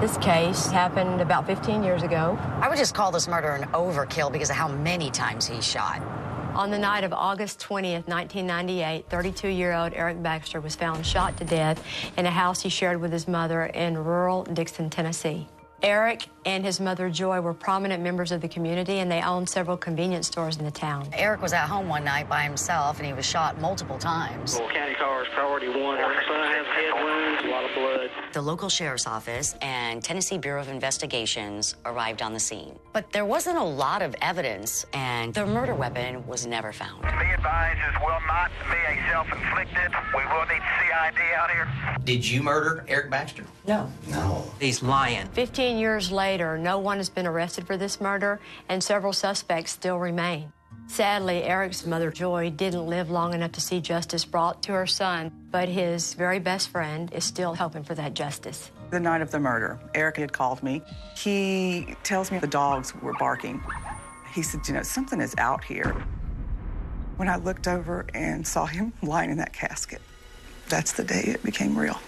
This case happened about 15 years ago. I would just call this murder an overkill because of how many times he shot. On the night of August 20th, 1998, 32-year-old Eric Baxter was found shot to death in a house he shared with his mother in rural Dixon, Tennessee. Eric and his mother, Joy, were prominent members of the community, and they owned several convenience stores in the town. Eric was at home one night by himself, and he was shot multiple times. Well, county car is priority 1. Her son has head wounds, a lot of blood. The local sheriff's office and Tennessee Bureau of Investigations arrived on the scene. But there wasn't a lot of evidence, and the murder weapon was never found. Be advised, this will not be a self-inflicted. We will need CID out here. Did you murder Eric Baxter? No. No. He's lying. 15 years later, no one has been arrested for this murder, and several suspects still remain. Sadly, Eric's mother, Joy, didn't live long enough to see justice brought to her son, but his very best friend is still hoping for that justice. The night of the murder, Eric had called me. He tells me the dogs were barking. He said, you know, something is out here. When I looked over and saw him lying in that casket, that's the day it became real.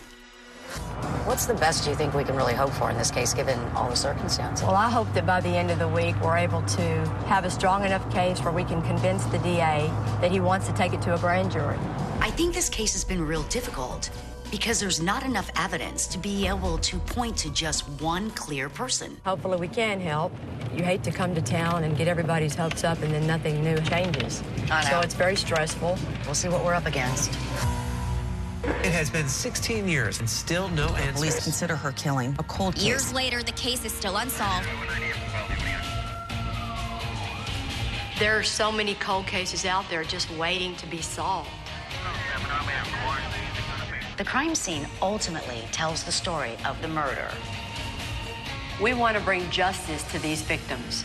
What's the best you think we can really hope for in this case, given all the circumstances? Well, I hope that by the end of the week, we're able to have a strong enough case where we can convince the DA that he wants to take it to a grand jury. I think this case has been real difficult because there's not enough evidence to be able to point to just one clear person. Hopefully we can help. You hate to come to town and get everybody's hopes up and then nothing new changes. I know. So it's very stressful. We'll see what we're up against. It has been 16 years and still no answers. Police consider her killing a cold case. Years later, the case is still unsolved. There are so many cold cases out there just waiting to be solved. The crime scene ultimately tells the story of the murder. We want to bring justice to these victims.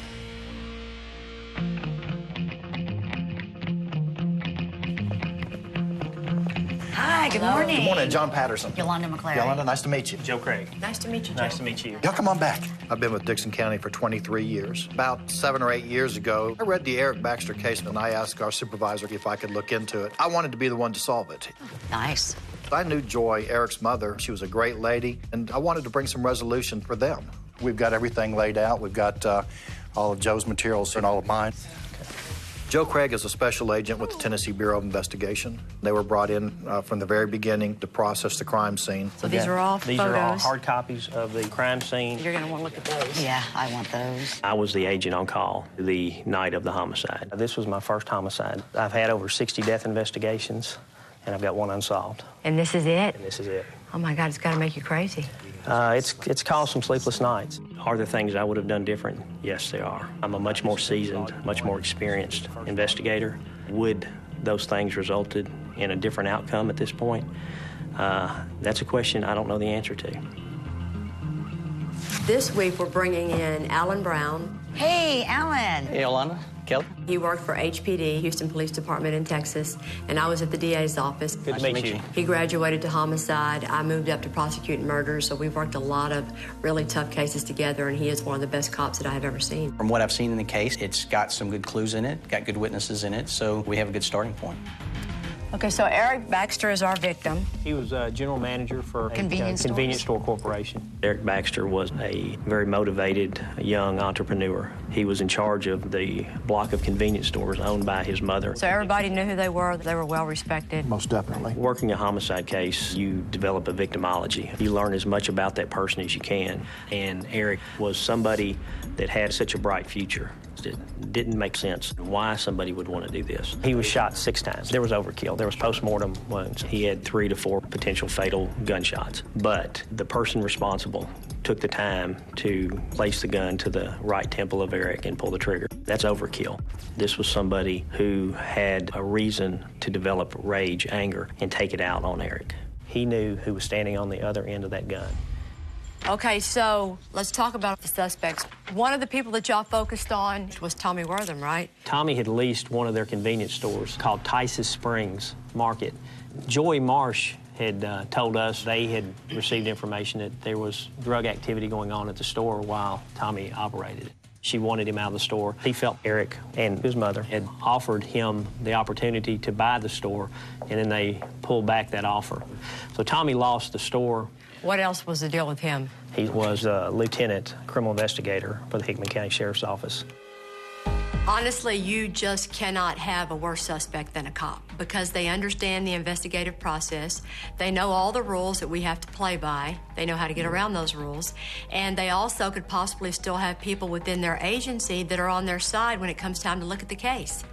Hi, good morning. Good morning, John Patterson. Yolanda McClary. Yolanda, nice to meet you. Joe Craig. Nice to meet you, Joe. Nice to meet you. Y'all come on back. I've been with Dixon County for 23 years. About 7 or 8 years ago, I read the Eric Baxter case, and I asked our supervisor if I could look into it. I wanted to be the one to solve it. Nice. I knew Joy, Eric's mother. She was a great lady, and I wanted to bring some resolution for them. We've got everything laid out. We've got all of Joe's materials and all of mine. Joe Craig is a special agent with the Tennessee Bureau of Investigation. They were brought in from the very beginning to process the crime scene. So these are all These photos. are all hard copies of the crime scene. You're going to want to look at those. Yeah, I want those. I was the agent on call the night of the homicide. This was my first homicide. I've had over 60 death investigations, and I've got one unsolved. And this is it? And this is it. Oh, my God, it's got to make you crazy. It's caused some sleepless nights. Are there things I would have done different? Yes, there are. I'm a much more seasoned, much more experienced investigator. Would those things resulted in a different outcome at this point? That's a question I don't know the answer to. This week, we're bringing in Alan Brown. Hey, Alan. Hey, Yolanda. Kelly. He worked for HPD, Houston Police Department in Texas, and I was at the DA's office. Good to meet you. He graduated to homicide. I moved up to prosecuting murders, so we've worked a lot of really tough cases together, and he is one of the best cops that I have ever seen. From what I've seen in the case, it's got some good clues in it, got good witnesses in it, so we have a good starting point. Okay, so Eric Baxter is our victim. He was general manager for Convenience a convenience store corporation. Eric Baxter was a very motivated young entrepreneur. He was in charge of the block of convenience stores owned by his mother. So everybody knew who they were well respected. Most definitely. Working a homicide case, you develop a victimology. You learn as much about that person as you can. And Eric was somebody that had such a bright future. It didn't make sense why somebody would want to do this. He was shot 6 times. There was overkill. There was post-mortem wounds. He had 3 to 4 potential fatal gunshots. But the person responsible took the time to place the gun to the right temple of Eric and pull the trigger. That's overkill. This was somebody who had a reason to develop rage, anger, and take it out on Eric. He knew who was standing on the other end of that gun. Okay, so let's talk about the suspects. One of the people that y'all focused on was Tommy Wortham, right? Tommy had leased one of their convenience stores called Tice's Springs Market. Joy Marsh had told us they had received information that there was drug activity going on at the store while Tommy operated it. She wanted him out of the store. He felt Eric and his mother had offered him the opportunity to buy the store, and then they pulled back that offer. So Tommy lost the store. What else was the deal with him? He was a lieutenant criminal investigator for the Hickman County Sheriff's Office. Honestly, you just cannot have a worse suspect than a cop because they understand the investigative process. They know all the rules that we have to play by. They know how to get around those rules. And they also could possibly still have people within their agency that are on their side when it comes time to look at the case.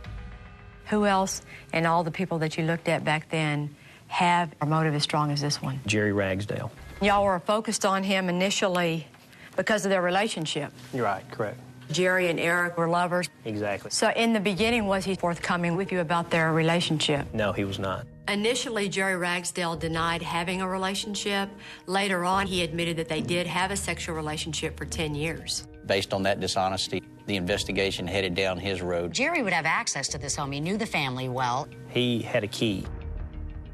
Who else in all the people that you looked at back then have a motive as strong as this one? Jerry Ragsdale. Y'all were focused on him initially because of their relationship. You're right, correct. Jerry and Eric were lovers. Exactly. So in the beginning, was he forthcoming with you about their relationship? No, he was not. Initially, Jerry Ragsdale denied having a relationship. Later on, he admitted that they did have a sexual relationship for 10 years. Based on that dishonesty, the investigation headed down his road. Jerry would have access to this home. He knew the family well. He had a key.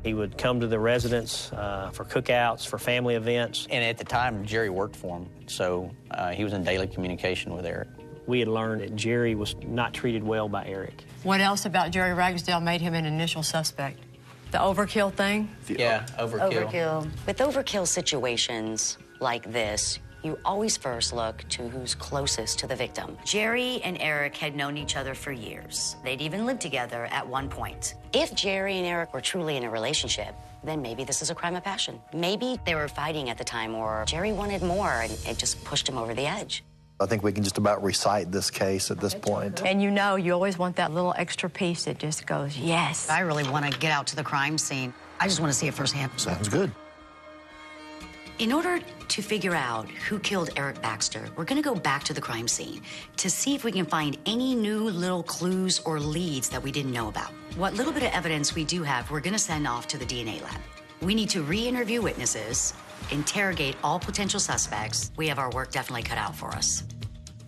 He would come to the residence for cookouts, for family events. And at the time, Jerry worked for him, so he was in daily communication with Eric. We had learned that Jerry was not treated well by Eric. What else about Jerry Ragsdale made him an initial suspect? The overkill thing? Yeah, overkill. With overkill situations like this, you always first look to who's closest to the victim. Jerry and Eric had known each other for years. They'd even lived together at one point. If Jerry and Eric were truly in a relationship, then maybe this is a crime of passion. Maybe they were fighting at the time, or Jerry wanted more and it just pushed him over the edge. I think we can just about recite this case at this point. And you know, you always want that little extra piece that just goes, yes. I really want to get out to the crime scene. I just want to see it firsthand. Sounds good. In order to figure out who killed Eric Baxter, we're going to go back to the crime scene to see if we can find any new little clues or leads that we didn't know about. What little bit of evidence we do have, we're going to send off to the DNA lab. We need to re-interview witnesses, interrogate all potential suspects. We have our work definitely cut out for us.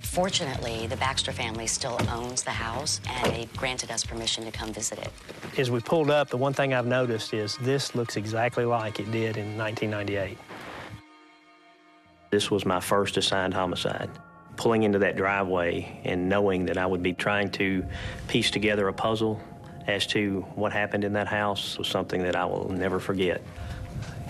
Fortunately, the Baxter family still owns the house, and they've granted us permission to come visit it. As we pulled up, the one thing I've noticed is this looks exactly like it did in 1998. This was my first assigned homicide. Pulling into that driveway and knowing that I would be trying to piece together a puzzle as to what happened in that house was something that I will never forget.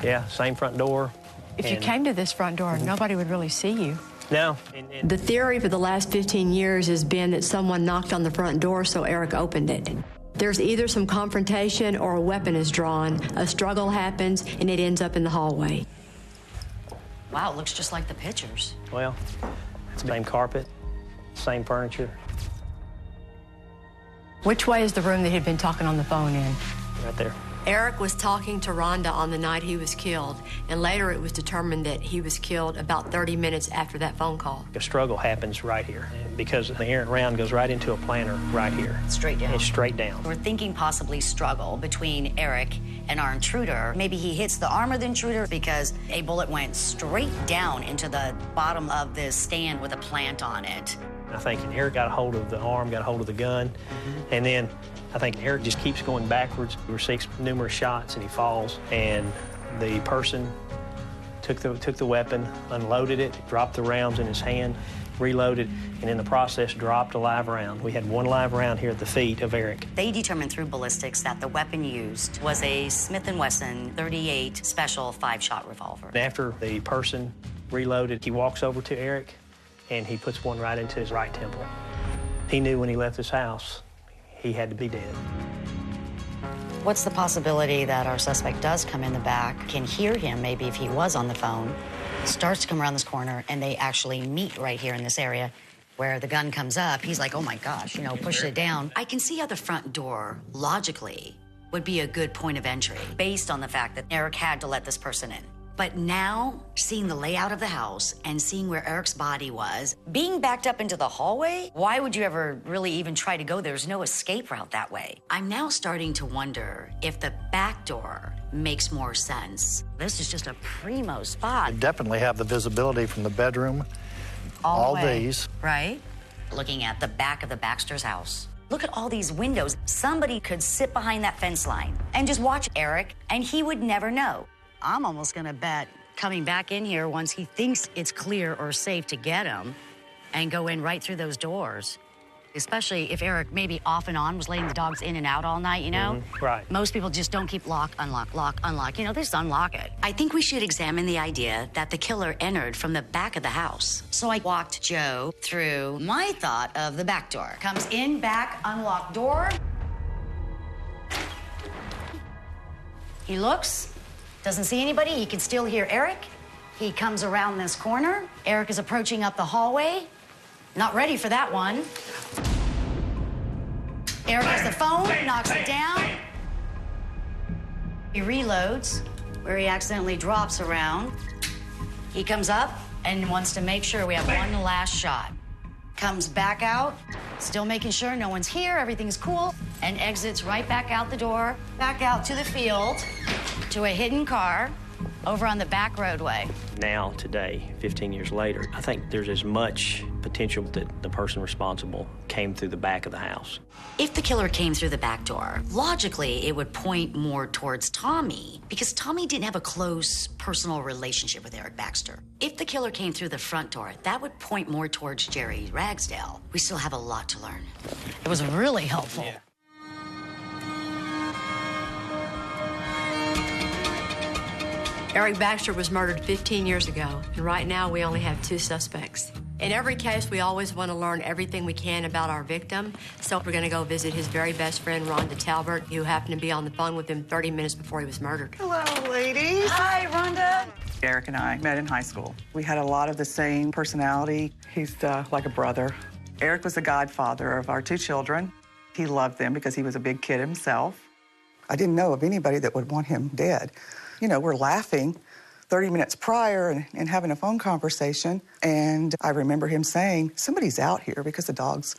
Yeah, same front door. If you came to this front door, nobody would really see you. No. The theory for the last 15 years has been that someone knocked on the front door, so Eric opened it. There's either some confrontation or a weapon is drawn, a struggle happens, and it ends up in the hallway. Wow, it looks just like the pictures. Well, it's the same carpet, same furniture. Which way is the room that he'd been talking on the phone in? Right there. Eric was talking to Rhonda on the night he was killed, and later it was determined that he was killed about 30 minutes after that phone call. A struggle happens right here because the errant round goes right into a planter right here. Straight down. It's straight down. We're thinking possibly struggle between Eric and our intruder. Maybe he hits the arm of the intruder because a bullet went straight down into the bottom of this stand with a plant on it. I think Eric got a hold of the arm, got a hold of the gun, and then I think Eric just keeps going backwards. He receives numerous shots and he falls, and the person took the weapon, unloaded it, dropped the rounds in his hand, reloaded, and in the process dropped a live round. We had one live round here at the feet of Eric. They determined through ballistics that the weapon used was a Smith & Wesson .38 special 5-shot revolver. And after the person reloaded, he walks over to Eric and he puts one right into his right temple. He knew when he left his house he had to be dead. What's the possibility that our suspect does come in the back, can hear him, maybe if he was on the phone, starts to come around this corner, and they actually meet right here in this area where the gun comes up. He's like, oh my gosh, you know, push it down. I can see how the front door, logically, would be a good point of entry based on the fact that Eric had to let this person in. But now, seeing the layout of the house and seeing where Eric's body was, being backed up into the hallway, why would you ever really even try to go there? There's no escape route that way. I'm now starting to wonder if the back door makes more sense. This is just a primo spot. You definitely have the visibility from the bedroom, all these. Right? Looking at the back of the Baxter's house. Look at all these windows. Somebody could sit behind that fence line and just watch Eric, and he would never know. I'm almost gonna bet coming back in here once he thinks it's clear or safe to get him and go in right through those doors. Especially if Eric maybe off and on was letting the dogs in and out all night, you know? Right. Most people just don't keep lock, unlock. You know, they just unlock it. I think we should examine the idea that the killer entered from the back of the house. So I walked Joe through my thought of the back door. Comes in, back, unlocked door. He looks, doesn't see anybody. He can still hear Eric. He comes around this corner. Eric is approaching up the hallway. Not ready for that one. Eric has the phone, knocks it down. He reloads, where he accidentally drops around. He comes up and wants to make sure we have one last shot. Comes back out, still making sure no one's here, everything's cool, and exits right back out the door, back out to the field, to a hidden car, over on the back roadway. Now, today, 15 years later, I think there's as much potential that the person responsible came through the back of the house. If the killer came through the back door, logically, it would point more towards Tommy, because Tommy didn't have a close personal relationship with Eric Baxter. If the killer came through the front door, that would point more towards Jerry Ragsdale. We still have a lot to learn. It was really helpful. Yeah. Eric Baxter was murdered 15 years ago, and right now we only have 2 suspects. In every case, we always want to learn everything we can about our victim, so we're going to go visit his very best friend, Rhonda Talbert, who happened to be on the phone with him 30 minutes before he was murdered. Hello, ladies. Hi, Rhonda. Eric and I met in high school. We had a lot of the same personality. He's like a brother. Eric was the godfather of our 2 children. He loved them because he was a big kid himself. I didn't know of anybody that would want him dead. You know, we're laughing 30 minutes prior and having a phone conversation, and I remember him saying, somebody's out here, because the dogs,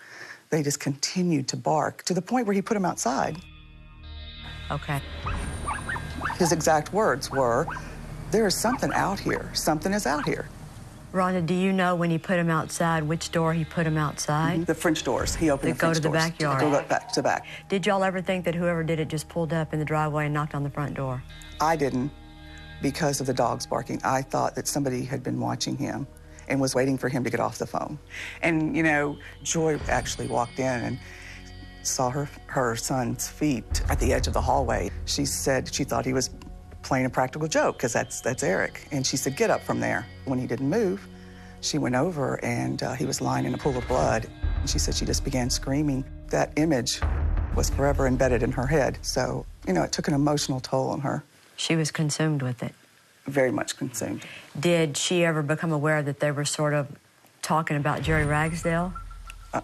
they just continued to bark to the point where he put them outside. Okay. His exact words were, there is something out here. Something is out here. Rhonda, do you know when he put him outside, which door he put him outside? The French doors. He opened the French doors. Go to the backyard. Go back to back. Did y'all ever think that whoever did it just pulled up in the driveway and knocked on the front door? I didn't, because of the dogs barking. I thought that somebody had been watching him and was waiting for him to get off the phone. And, you know, Joy actually walked in and saw her son's feet at the edge of the hallway. She said she thought he was playing a practical joke, because that's Eric. And she said, get up from there. When he didn't move, she went over, and he was lying in a pool of blood. And she said she just began screaming. That image was forever embedded in her head. So, you know, it took an emotional toll on her. She was consumed with it. Very much consumed. Did she ever become aware that they were sort of talking about Jerry Ragsdale?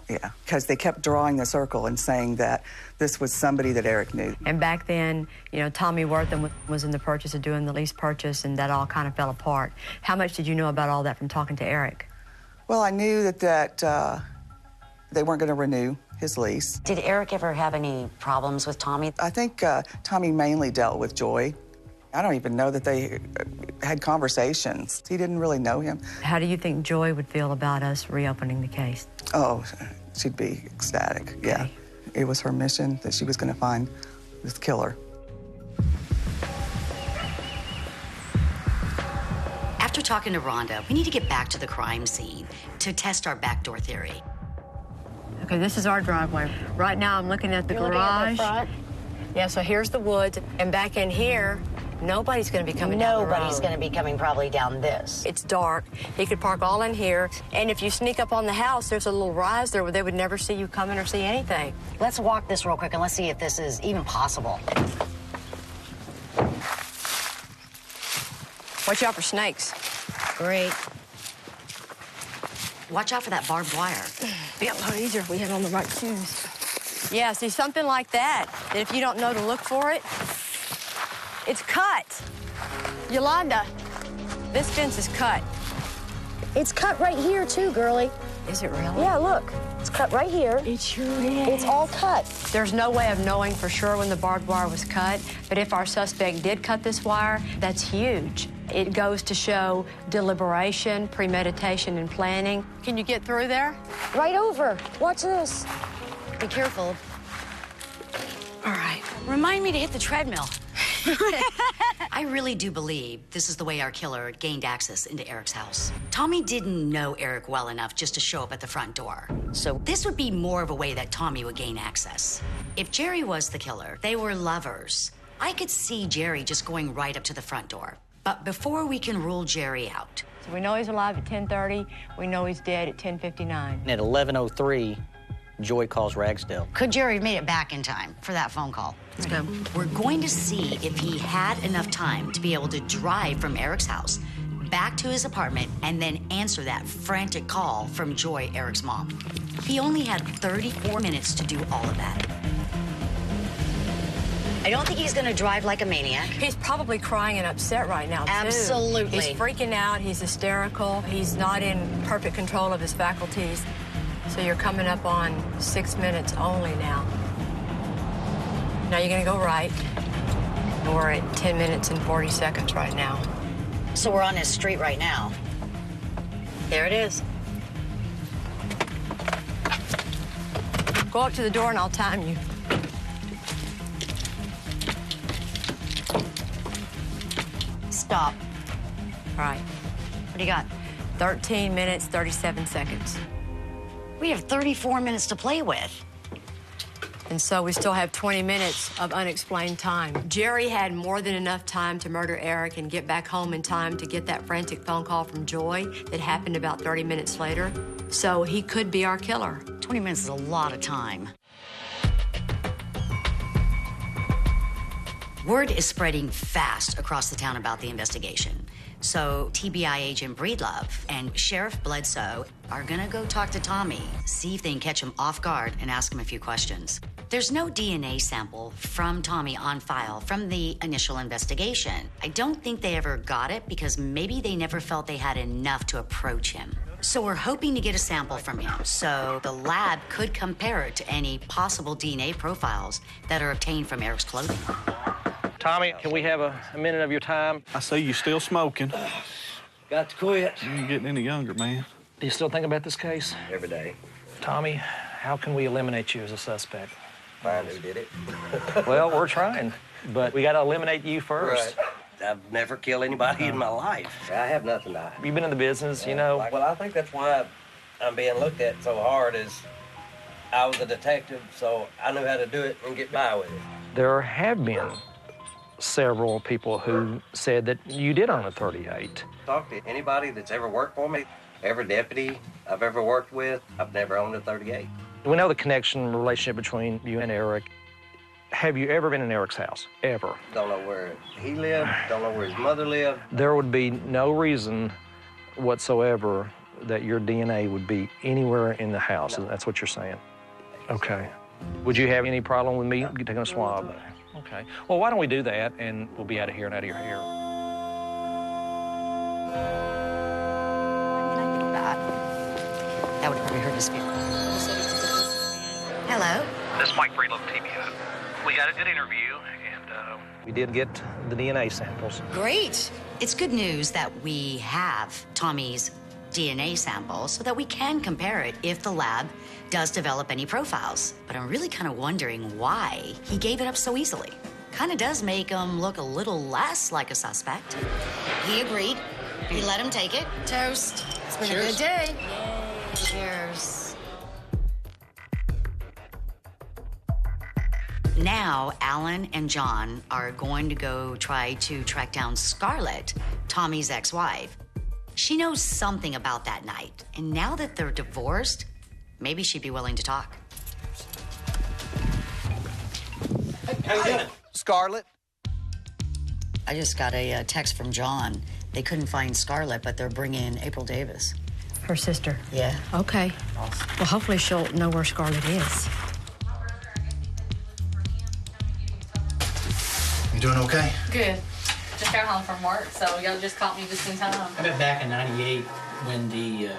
Yeah, because they kept drawing the circle and saying that this was somebody that Eric knew. And back then, you know, Tommy Wortham was in the purchase of doing the lease purchase, and that all kind of fell apart. How much did you know about all that from talking to Eric? Well, I knew that they weren't going to renew his lease. Did Eric ever have any problems with Tommy? I think Tommy mainly dealt with Joy. I don't even know that they had conversations. He didn't really know him. How do you think Joy would feel about us reopening the case? Oh, she'd be ecstatic, yeah. Okay. It was her mission that she was going to find this killer. After talking to Rhonda, we need to get back to the crime scene to test our backdoor theory. Okay, this is our driveway. Right now, I'm looking at the garage. Looking at the front? Yeah, so here's the woods, and back in here, nobody's going to be coming down the road. Nobody's going to be coming probably down this. It's dark. He could park all in here, and if you sneak up on the house, there's a little rise there where they would never see you coming or see anything. Let's walk this real quick and let's see if this is even possible. Watch out for snakes. Great. Watch out for that barbed wire. Be a lot easier if we had on the right shoes. Yeah, see, something like that if you don't know to look for it, it's cut. Yolanda, this fence is cut. It's cut right here, too, girlie. Is it really? Yeah, look. It's cut right here. It sure is. It's all cut. There's no way of knowing for sure when the barbed wire was cut, but if our suspect did cut this wire, that's huge. It goes to show deliberation, premeditation, and planning. Can you get through there? Right over. Watch this. Be careful. All right. Remind me to hit the treadmill. I really do believe this is the way our killer gained access into Eric's house. Tommy didn't know Eric well enough just to show up at the front door. So this would be more of a way that Tommy would gain access. If Jerry was the killer, they were lovers. I could see Jerry just going right up to the front door. But before we can rule Jerry out... So we know he's alive at 10:30. We know he's dead at 10:59. At 11:03, Joy calls Ragsdale. Could Jerry have made it back in time for that phone call? Let's go. We're going to see if he had enough time to be able to drive from Eric's house back to his apartment and then answer that frantic call from Joy, Eric's mom. He only had 34 minutes to do all of that. I don't think he's gonna drive like a maniac. He's probably crying and upset right now, too. Absolutely. He's freaking out. He's hysterical. He's not in perfect control of his faculties. So you're coming up on 6 minutes only now. Now you're gonna go right. We're at 10 minutes and 40 seconds right now. So we're on his street right now. There it is. Go up to the door and I'll time you. Stop. All right. What do you got? 13 minutes, 37 seconds. We have 34 minutes to play with. And so we still have 20 minutes of unexplained time. Jerry had more than enough time to murder Eric and get back home in time to get that frantic phone call from Joy that happened about 30 minutes later. So he could be our killer. 20 minutes is a lot of time. Word is spreading fast across the town about the investigation. So TBI agent Breedlove and Sheriff Bledsoe are gonna go talk to Tommy, see if they can catch him off guard and ask him a few questions. There's no DNA sample from Tommy on file from the initial investigation. I don't think they ever got it because maybe they never felt they had enough to approach him. So we're hoping to get a sample from him, so the lab could compare it to any possible DNA profiles that are obtained from Eric's clothing. Tommy, can we have a minute of your time? I see you still smoking. Got to quit. You ain't getting any younger, man. Do you still think about this case? Every day. Tommy, how can we eliminate you as a suspect? Find who did it. Well, we're trying, but we got to eliminate you first. Right. I've never killed anybody in my life. I have nothing to hide. You've been in the business, you know. Well, I think that's why I'm being looked at so hard is I was a detective, so I knew how to do it and get by with it. There have been several people who said that you did own a 38. Talk to anybody that's ever worked for me. Every deputy I've ever worked with, I've never owned a 38. We know the connection, relationship between you and Eric. Have you ever been in Eric's house? Ever? Don't know where he lived, don't know where his mother lived. There would be no reason whatsoever that your DNA would be anywhere in the house. No. That's what you're saying? Okay. Would you have any problem with me taking a swab? Okay. Well, why don't we do that, and we'll be out of here and out of your hair. That would probably hurt his feelings. Hello? This is Mike Breedlove, TBI. We got a good interview, and we did get the DNA samples. Great. It's good news that we have Tommy's DNA sample so that we can compare it if the lab does develop any profiles. But I'm really kind of wondering why he gave it up so easily. Kind of does make him look a little less like a suspect. He agreed. We let him take it. Toast. It's been a good day. Yay. Cheers. Now, Alan and John are going to go try to track down Scarlett, Tommy's ex-wife. She knows something about that night, and now that they're divorced, maybe she'd be willing to talk. How you doing? Scarlett? I just got a text from John. They couldn't find Scarlett, but they're bringing in April Davis. Her sister? Yeah. Okay. Awesome. Well, hopefully she'll know where Scarlett is. You doing okay? Good. Just got home from work, so y'all just caught me just in time. I bet back in '98 when the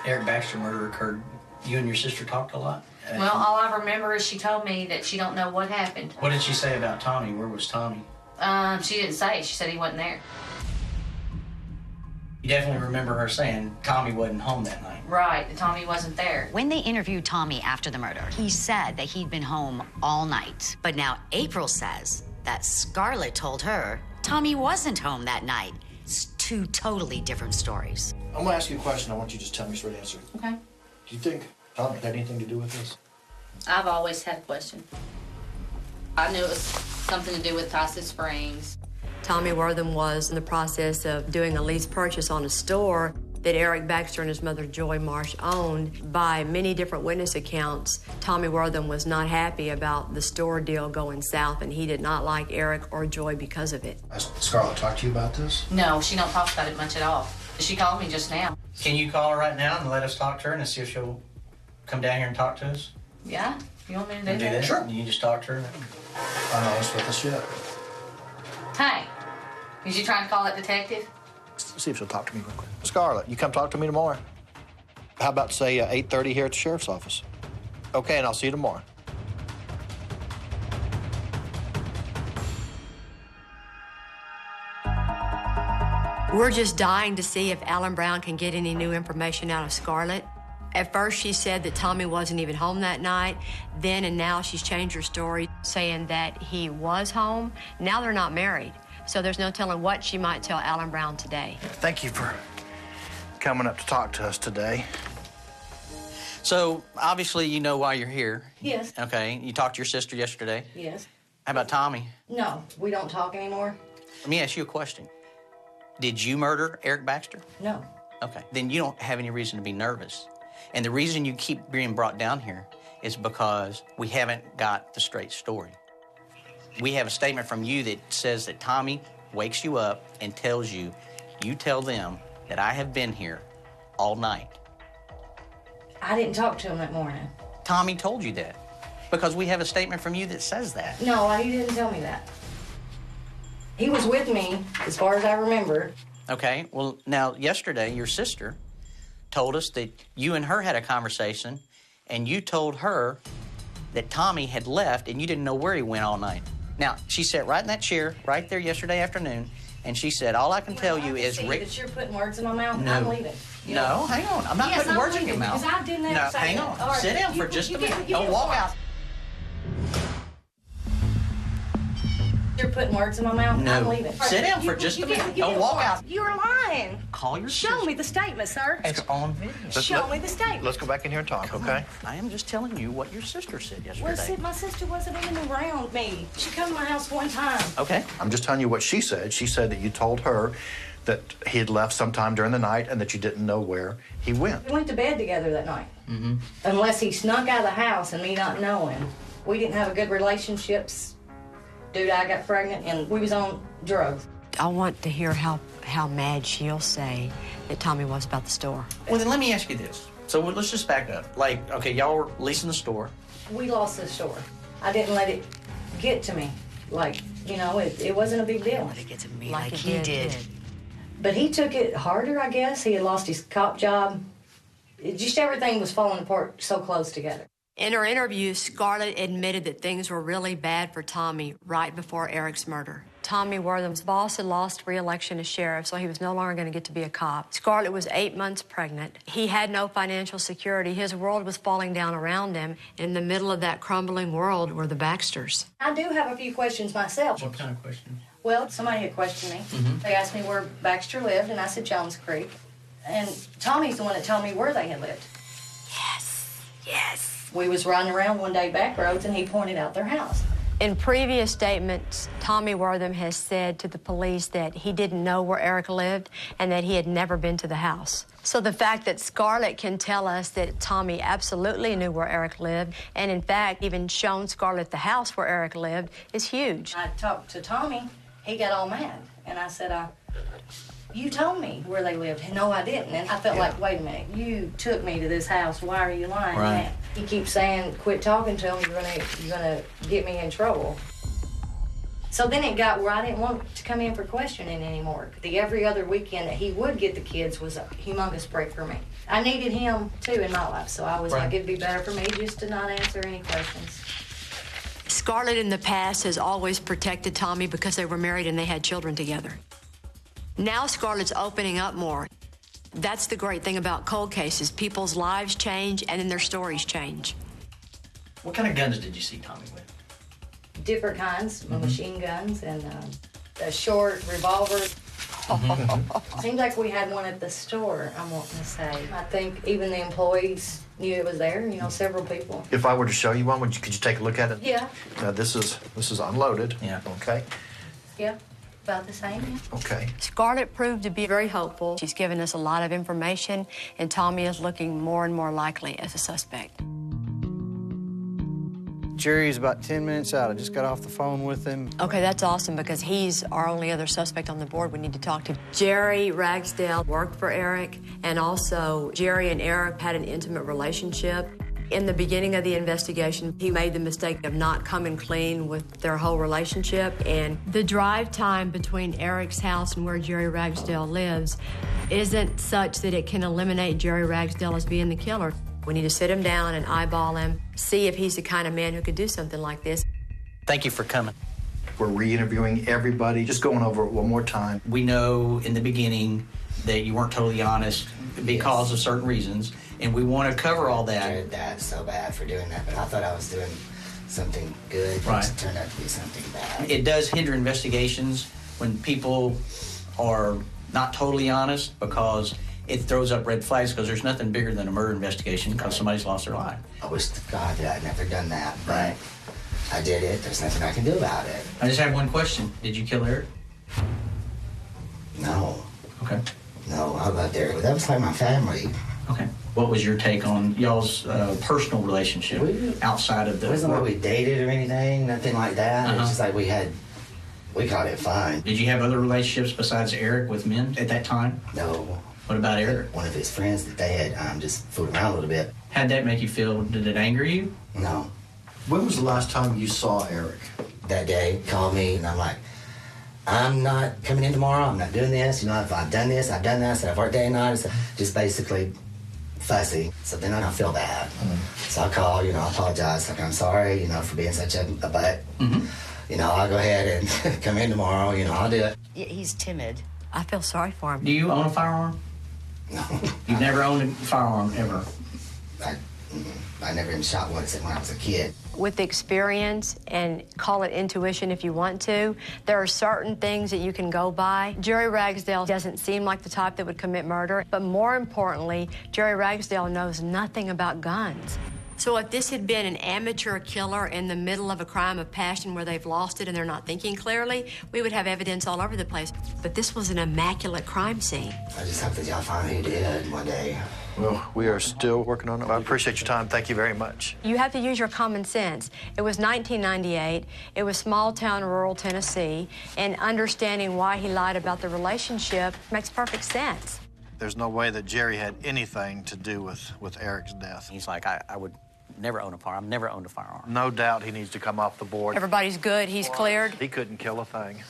Eric Baxter murder occurred, you and your sister talked a lot? Well, all I remember is she told me that she don't know what happened. What did she say about Tommy? Where was Tommy? She didn't say. She said he wasn't there. You definitely remember her saying Tommy wasn't home that night. Right, that Tommy wasn't there. When they interviewed Tommy after the murder, he said that he'd been home all night. But now April says that Scarlett told her Tommy wasn't home that night. It's two totally different stories. I'm gonna ask you a question. I want you to just tell me a straight answer. Okay. Do you think Tommy had anything to do with this? I've always had a question. I knew it was something to do with Tyson Springs. Tommy Wortham was in the process of doing a lease purchase on a store that Eric Baxter and his mother Joy Marsh owned. By many different witness accounts, Tommy Wortham was not happy about the store deal going south, and he did not like Eric or Joy because of it. Has Scarlett talked to you about this? No, she don't talk about it much at all. She called me just now. Can you call her right now and let us talk to her and see if she'll come down here and talk to us? Yeah? You want me to Do do that? that? Sure. You just talk to her. I'm honest with us yet. Hey, is you trying to call that detective? See if she'll talk to me real quick. Scarlett, you come talk to me tomorrow. How about, say, 8:30 here at the sheriff's office? Okay, and I'll see you tomorrow. We're just dying to see if Alan Brown can get any new information out of Scarlett. At first, she said that Tommy wasn't even home that night. Then and now she's changed her story, saying that he was home. Now they're not married, so there's no telling what she might tell Alan Brown today. Thank you for coming up to talk to us today. So, obviously, you know why you're here. Yes. Okay. You talked to your sister yesterday. Yes. How about Tommy? No, we don't talk anymore. Let me ask you a question. Did you murder Eric Baxter? No. Okay. Then you don't have any reason to be nervous. And the reason you keep being brought down here is because we haven't got the straight story. We have a statement from you that says that Tommy wakes you up and tells you, you tell them that I have been here all night. I didn't talk to him that morning. Tommy told you that because we have a statement from you that says that. No, he didn't tell me that. He was with me, as far as I remember. Okay, well, now, yesterday, your sister told us that you and her had a conversation, and you told her that Tommy had left and you didn't know where he went all night. Now, she sat right in that chair right there yesterday afternoon, and she said, all I can tell you is Rick... that you're putting words in my mouth, no. I'm leaving. No, hang on. I'm not putting words in your mouth. Because I didn't no, ever say hang that. on. Right. Sit down for just a minute. Don't walk out. You're putting words in my mouth, no. I'm leaving. Sit down for just a minute. Don't walk out. You're lying. Call your Show me the statement, sir. It's on video. Show me the statement. Let's go back in here and talk, okay? I am just telling you what your sister said yesterday. Well, see, my sister wasn't even around me. She come to my house one time. Okay. I'm just telling you what she said. She said that you told her that he had left sometime during the night and that you didn't know where he went. We went to bed together that night. Mm-hmm. Unless he snuck out of the house and me not knowing. We didn't have a good relationship. Dude, I got pregnant and we was on drugs. I want to hear how mad she'll say that Tommy was about the store. Well, then let me ask you this. So let's just back up. Like, okay, y'all were leasing the store. We lost the store. I didn't let it get to me. Like, you know, it wasn't a big deal. Let it get to me like he did. But he took it harder, I guess. He had lost his cop job. Just everything was falling apart so close together. In her interview, Scarlett admitted that things were really bad for Tommy right before Eric's murder. Tommy Wortham's boss had lost re-election as sheriff, so he was no longer going to get to be a cop. Scarlett was 8 months pregnant. He had no financial security. His world was falling down around him. In the middle of that crumbling world were the Baxters. I do have a few questions myself. What kind of questions? Well, somebody had questioned me. Mm-hmm. They asked me where Baxter lived, and I said Jones Creek. And Tommy's the one that told me where they had lived. Yes. We was riding around one day back roads, and he pointed out their house. In previous statements, Tommy Wortham has said to the police that he didn't know where Eric lived and that he had never been to the house. So the fact that Scarlett can tell us that Tommy absolutely knew where Eric lived and, in fact, even shown Scarlett the house where Eric lived is huge. I talked to Tommy. He got all mad. And I said, you told me where they lived. No, I didn't. And I felt like, wait a minute, you took me to this house. Why are you lying? Right. He keeps saying, quit talking to him. You're gonna get me in trouble. So then it got where I didn't want to come in for questioning anymore. The every other weekend that he would get the kids was a humongous break for me. I needed him, too, in my life. So I was like, it'd be better for me just to not answer any questions. Scarlett in the past has always protected Tommy because they were married and they had children together. Now Scarlett's opening up more. That's the great thing about cold cases. People's lives change and then their stories change. What kind of guns did you see Tommy with? different kinds, machine guns and a short revolver. Seems like we had one at the store, I'm wanting to say. I think even the employees knew it was there, you know, several people. If I were to show you one, could you take a look at it? Yeah. Now, this is unloaded. Yeah. Okay. Yeah, about the same. Yeah. Okay. Scarlett proved to be very hopeful. She's given us a lot of information, and Tommy is looking more and more likely as a suspect. Jerry's about 10 minutes out. I just got off the phone with him. Okay, that's awesome because he's our only other suspect on the board we need to talk to. Jerry Ragsdale worked for Eric, and also Jerry and Eric had an intimate relationship. In the beginning of the investigation, he made the mistake of not coming clean with their whole relationship, and the drive time between Eric's house and where Jerry Ragsdale lives isn't such that it can eliminate Jerry Ragsdale as being the killer. We need to sit him down and eyeball him, see if he's the kind of man who could do something like this. Thank you for coming. We're re-interviewing everybody, just going over it one more time. We know in the beginning that you weren't totally honest because of certain reasons, and we want to cover all that. I hated Dad so bad for doing that, but I thought I was doing something good. Right. It turned out to be something bad. It does hinder investigations when people are not totally honest because it throws up red flags because there's nothing bigger than a murder investigation because somebody's lost their life. I wish to God that I'd never done that, but I did it. There's nothing I can do about it. I just have one question. Did you kill Eric? No. Okay. No, I loved Eric. That was like my family. Okay. What was your take on y'all's personal relationship outside of the... It wasn't like we dated or anything, nothing like that. It was just like we caught it fine. Did you have other relationships besides Eric with men at that time? No. What about Eric? One of his friends that they had just fooled around a little bit. How'd that make you feel? Did it anger you? No. When was the last time you saw Eric? That day, called me, and I'm like, I'm not coming in tomorrow. I'm not doing this. You know, if I've done this, I've done that. I said, I've worked day and night. So just basically fussy. So then I feel bad. So I call, I apologize. Like, I'm sorry, for being such a butt. I'll go ahead and come in tomorrow. I'll do it. He's timid. I feel sorry for him. Do you own a firearm? No. You've never owned a firearm, ever? I never even shot one except when I was a kid. With experience, and call it intuition if you want to, there are certain things that you can go by. Jerry Ragsdale doesn't seem like the type that would commit murder, but more importantly, Jerry Ragsdale knows nothing about guns. So if this had been an amateur killer in the middle of a crime of passion where they've lost it and they're not thinking clearly, we would have evidence all over the place. But this was an immaculate crime scene. I just hope that y'all find who did one day. Well, we are still working on it. I appreciate your time. Thank you very much. You have to use your common sense. It was 1998. It was small-town rural Tennessee, and understanding why he lied about the relationship makes perfect sense. There's no way that Jerry had anything to do with Eric's death. He's like, I would never own a firearm. Never owned a firearm. No doubt he needs to come off the board. Everybody's good. He's cleared. He couldn't kill a thing.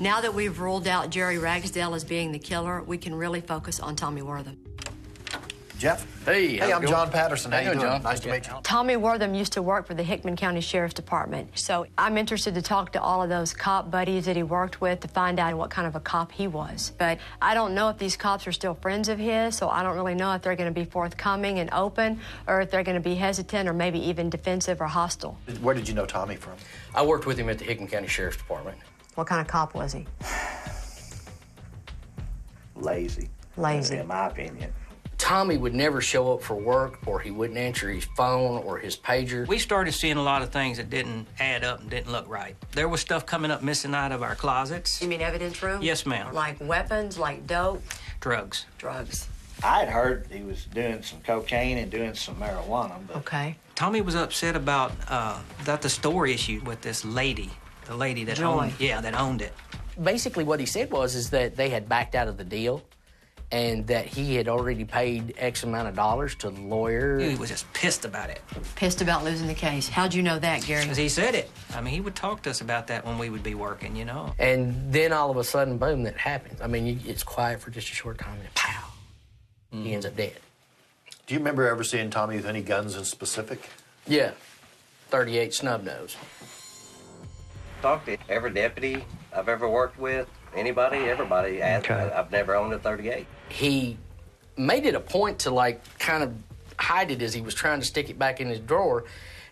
Now that we've ruled out Jerry Ragsdale as being the killer, we can really focus on Tommy Wortham. Jeff? Hey, I'm John Patterson. How you doing? John? Nice to meet you. Tommy Wortham used to work for the Hickman County Sheriff's Department, so I'm interested to talk to all of those cop buddies that he worked with to find out what kind of a cop he was. But I don't know if these cops are still friends of his, so I don't really know if they're going to be forthcoming and open, or if they're going to be hesitant or maybe even defensive or hostile. Where did you know Tommy from? I worked with him at the Hickman County Sheriff's Department. What kind of cop was he? Lazy. Lazy. In my opinion. Tommy would never show up for work, or he wouldn't answer his phone or his pager. We started seeing a lot of things that didn't add up and didn't look right. There was stuff coming up missing out of our closets. You mean evidence room? Yes, ma'am. Like weapons, like dope? Drugs. Drugs. I had heard he was doing some cocaine and doing some marijuana, but... Okay. Tommy was upset about the store issue with this lady. The lady that Joy. that owned it. Basically what he said is that they had backed out of the deal, and that he had already paid X amount of dollars to the lawyer. He was just pissed about it. Pissed about losing the case. How'd you know that, Gary? Because he said it. I mean, he would talk to us about that when we would be working, And then all of a sudden, boom, that happens. I mean, it's quiet for just a short time, and pow, he ends up dead. Do you remember ever seeing Tommy with any guns in specific? Yeah, 38 snub nose. Talked to every deputy I've ever worked with, everybody. I've never owned a 38. He made it a point to, kind of hide it as he was trying to stick it back in his drawer.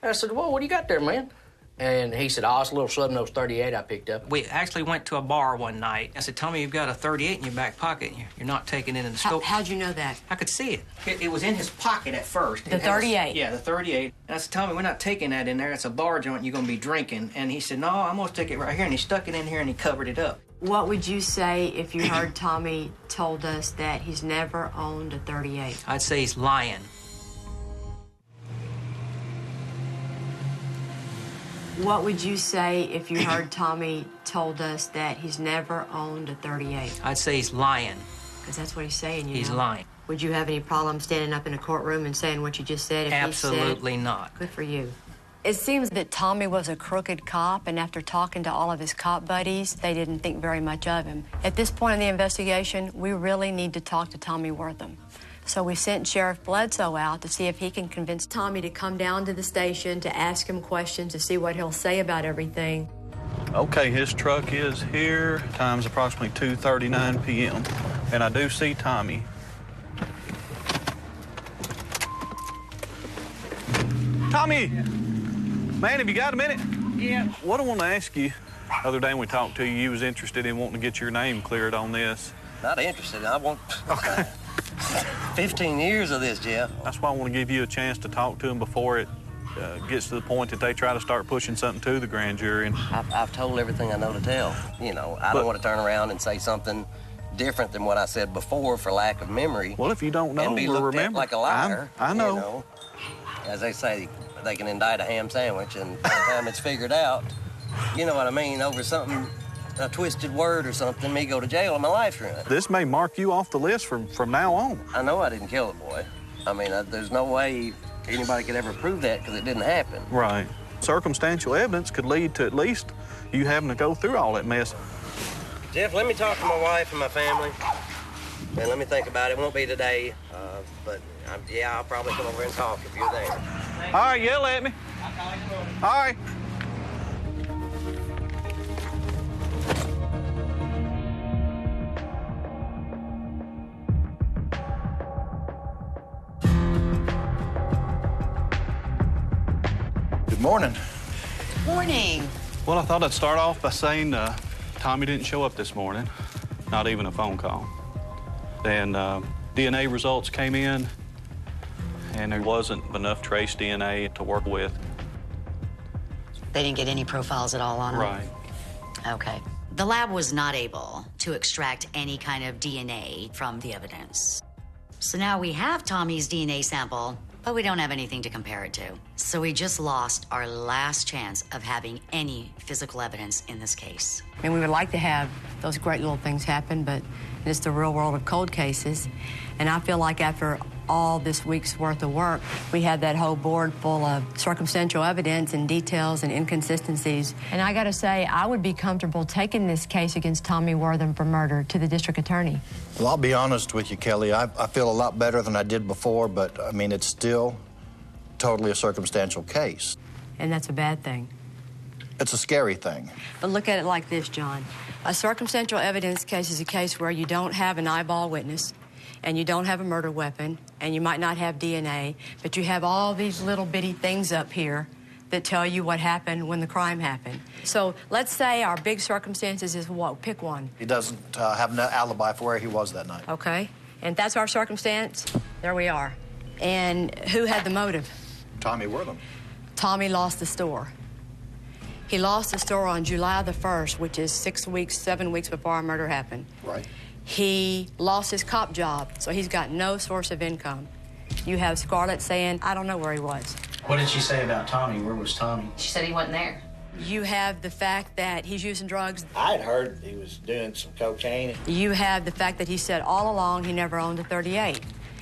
And I said, well, what do you got there, man? And he said, oh, it's a little 7.38 I picked up. We actually went to a bar one night. I said, Tommy, you've got a 38 in your back pocket. You're not taking it in the scope. How'd you know that? I could see it. It was in his pocket at first. The 38? Yeah, the 38. And I said, Tommy, we're not taking that in there. It's a bar joint. You're going to be drinking. And he said, no, I'm going to stick it right here. And he stuck it in here and he covered it up. What would you say if you heard Tommy told us that he's never owned a 38? I'd say he's lying. What would you say if you heard Tommy told us that he's never owned a 38? I'd say he's lying. Because that's what he's saying, He's lying. Would you have any problem standing up in a courtroom and saying what you just said? If Absolutely he said, not. Good for you. It seems that Tommy was a crooked cop, and after talking to all of his cop buddies, they didn't think very much of him. At this point in the investigation, we really need to talk to Tommy Wortham. So we sent Sheriff Bledsoe out to see if he can convince Tommy to come down to the station to ask him questions to see what he'll say about everything. Okay, his truck is here. Time's approximately 2:39 p.m. And I do see Tommy. Tommy! Man, have you got a minute? Yeah. What I want to ask you, the other day when we talked to you, you was interested in wanting to get your name cleared on this. Not interested. I want... Okay. 15 years of this, Jeff. That's why I want to give you a chance to talk to him before it gets to the point that they try to start pushing something to the grand jury. And I've told everything I know to tell. You know, I don't want to turn around and say something different than what I said before for lack of memory. Well, if you don't know and be or looked remember, at like a liar. I know. You know. As they say, they can indict a ham sandwich, and by the time it's figured out, you know what I mean, over something, a twisted word or something, me go to jail and my life's ruined. This may mark you off the list from now on. I know I didn't kill the boy. I mean, there's no way anybody could ever prove that because it didn't happen. Right. Circumstantial evidence could lead to at least you having to go through all that mess. Jeff, let me talk to my wife and my family, and let me think about it. It won't be today, but yeah, I'll probably come over and talk if you're there. All right, yell at me. All right. Good morning. Morning. Well, I thought I'd start off by saying Tommy didn't show up this morning, not even a phone call. Then DNA results came in, and there wasn't enough trace DNA to work with. They didn't get any profiles at all on him? Right. Okay. The lab was not able to extract any kind of DNA from the evidence. So now we have Tommy's DNA sample, but we don't have anything to compare it to. So we just lost our last chance of having any physical evidence in this case. And we would like to have those great little things happen, but it's the real world of cold cases. And I feel like after all this week's worth of work, we had that whole board full of circumstantial evidence and details and inconsistencies. And I gotta say, I would be comfortable taking this case against Tommy Wortham for murder to the district attorney. Well, I'll be honest with you, Kelly. I feel a lot better than I did before, but, I mean, it's still totally a circumstantial case. And that's a bad thing. It's a scary thing. But look at it like this, John. A circumstantial evidence case is a case where you don't have an eyeball witness, and you don't have a murder weapon, and you might not have DNA, but you have all these little bitty things up here that tell you what happened when the crime happened. So let's say our big circumstances is what? Pick one. He doesn't have an alibi for where he was that night. Okay. And that's our circumstance. There we are. And who had the motive? Tommy Wortham. Tommy lost the store. He lost the store on July the 1st, which is 7 weeks before our murder happened. Right. He lost his cop job, so he's got no source of income. You have Scarlett saying, I don't know where he was. What did she say about Tommy? Where was Tommy? She said he wasn't there. You have the fact that he's using drugs. I'd heard he was doing some cocaine. You have the fact that he said all along he never owned a 38.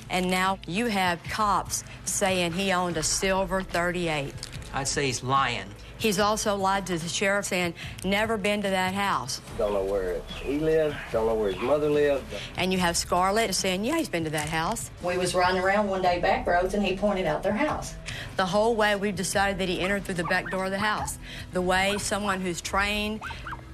And now you have cops saying he owned a silver 38. I'd say he's lying. He's also lied to the sheriff saying, never been to that house. Don't know where he lived, don't know where his mother lived. And you have Scarlett saying, yeah, he's been to that house. We was riding around one day back roads, and he pointed out their house. The whole way we've decided that he entered through the back door of the house. The way someone who's trained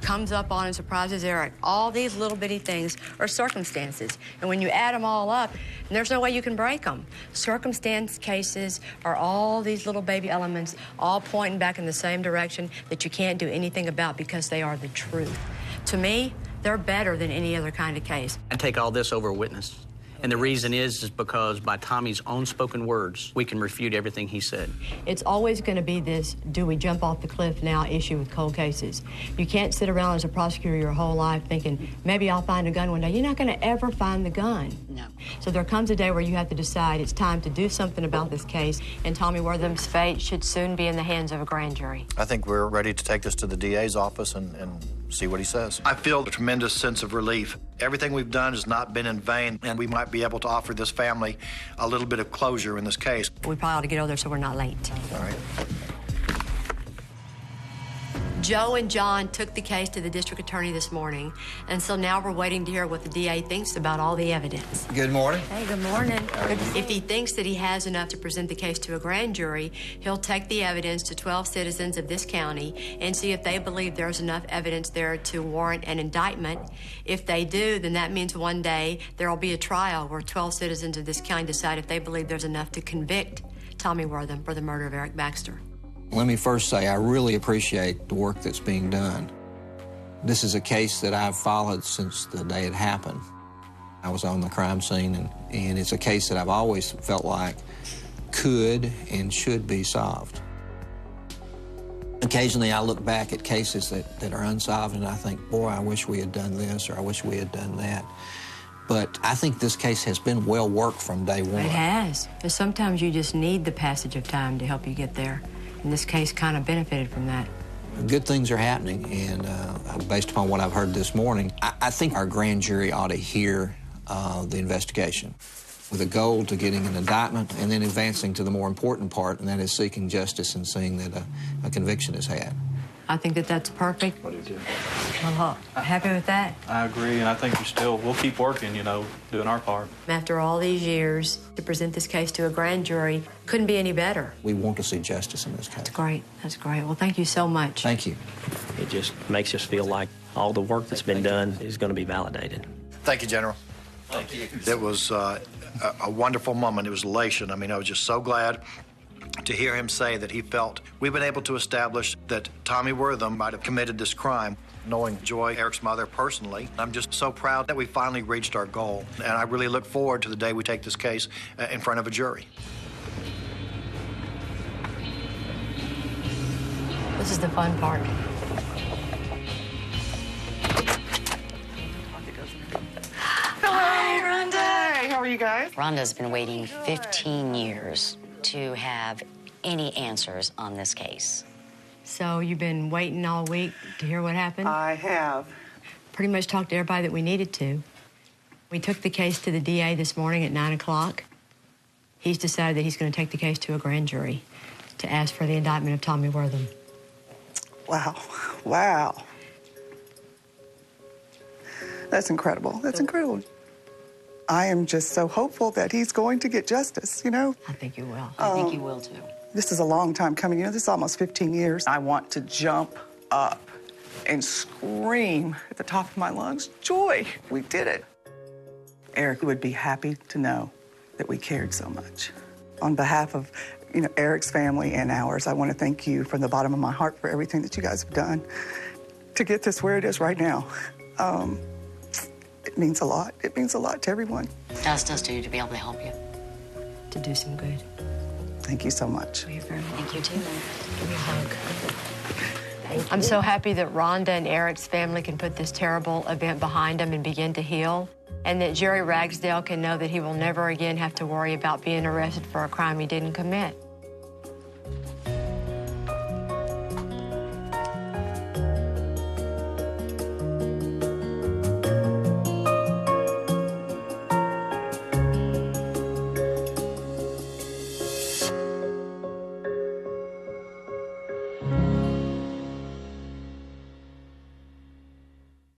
comes up on and surprises Eric. All these little bitty things are circumstances. And when you add them all up, and there's no way you can break them. Circumstance cases are all these little baby elements, all pointing back in the same direction that you can't do anything about because they are the truth. To me, they're better than any other kind of case. I take all this over a witness. And the reason is because by Tommy's own spoken words, we can refute everything he said. It's always going to be this do we jump off the cliff now issue with cold cases. You can't sit around as a prosecutor your whole life thinking, maybe I'll find a gun one day. You're not going to ever find the gun. No. So there comes a day where you have to decide it's time to do something about this case, and Tommy Wortham's fate should soon be in the hands of a grand jury. I think we're ready to take this to the DA's office and see what he says. I feel a tremendous sense of relief. Everything we've done has not been in vain, and we might be able to offer this family a little bit of closure in this case. We probably ought to get over there so we're not late. All right. Joe and John took the case to the district attorney this morning, and so now we're waiting to hear what the DA thinks about all the evidence. Good morning. Hey, good morning. If he thinks that he has enough to present the case to a grand jury, he'll take the evidence to 12 citizens of this county and see if they believe there's enough evidence there to warrant an indictment. If they do, then that means one day there will be a trial where 12 citizens of this county decide if they believe there's enough to convict Tommy Wortham for the murder of Eric Baxter. Let me first say I really appreciate the work that's being done. This is a case that I've followed since the day it happened. I was on the crime scene, and it's a case that I've always felt like could and should be solved. Occasionally I look back at cases that are unsolved and I think, boy, I wish we had done this or I wish we had done that. But I think this case has been well worked from day one. It has. But sometimes you just need the passage of time to help you get there. And this case kind of benefited from that. Good things are happening, and based upon what I've heard this morning, I think our grand jury ought to hear the investigation with a goal to getting an indictment and then advancing to the more important part, and that is seeking justice and seeing that a conviction is had. I think that that's perfect. What do you do? Well, happy with that? I agree, and I think we'll keep working, doing our part. After all these years, to present this case to a grand jury couldn't be any better. We want to see justice in this case. That's great. That's great. Well, thank you so much. Thank you. It just makes us feel like all the work that's been done is going to be validated. Thank you, General. Thank you. It was a wonderful moment. It was elation. I mean, I was just so glad to hear him say that he felt we've been able to establish that Tommy Wortham might have committed this crime. Knowing Joy, Eric's mother, personally, I'm just so proud that we finally reached our goal. And I really look forward to the day we take this case in front of a jury. This is the fun part. Hello, Rhonda. How are you guys? Rhonda's been waiting 15 years to have any answers on this case. So you've been waiting all week to hear what happened? I have. Pretty much talked to everybody that we needed to. We took the case to the DA this morning at 9 o'clock. He's decided that he's going to take the case to a grand jury to ask for the indictment of Tommy Wortham. Wow. Wow. That's incredible. That's incredible. I am just so hopeful that he's going to get justice, I think you will. I think you will, too. This is a long time coming. This is almost 15 years. I want to jump up and scream at the top of my lungs, joy, we did it. Eric would be happy to know that we cared so much. On behalf of, Eric's family and ours, I want to thank you from the bottom of my heart for everything that you guys have done to get this where it is right now. It means a lot. It means a lot to everyone. It does too, to be able to help you. To do some good. Thank you so much. Thank you, too. Give me a hug. I'm so happy that Rhonda and Eric's family can put this terrible event behind them and begin to heal, and that Jerry Ragsdale can know that he will never again have to worry about being arrested for a crime he didn't commit.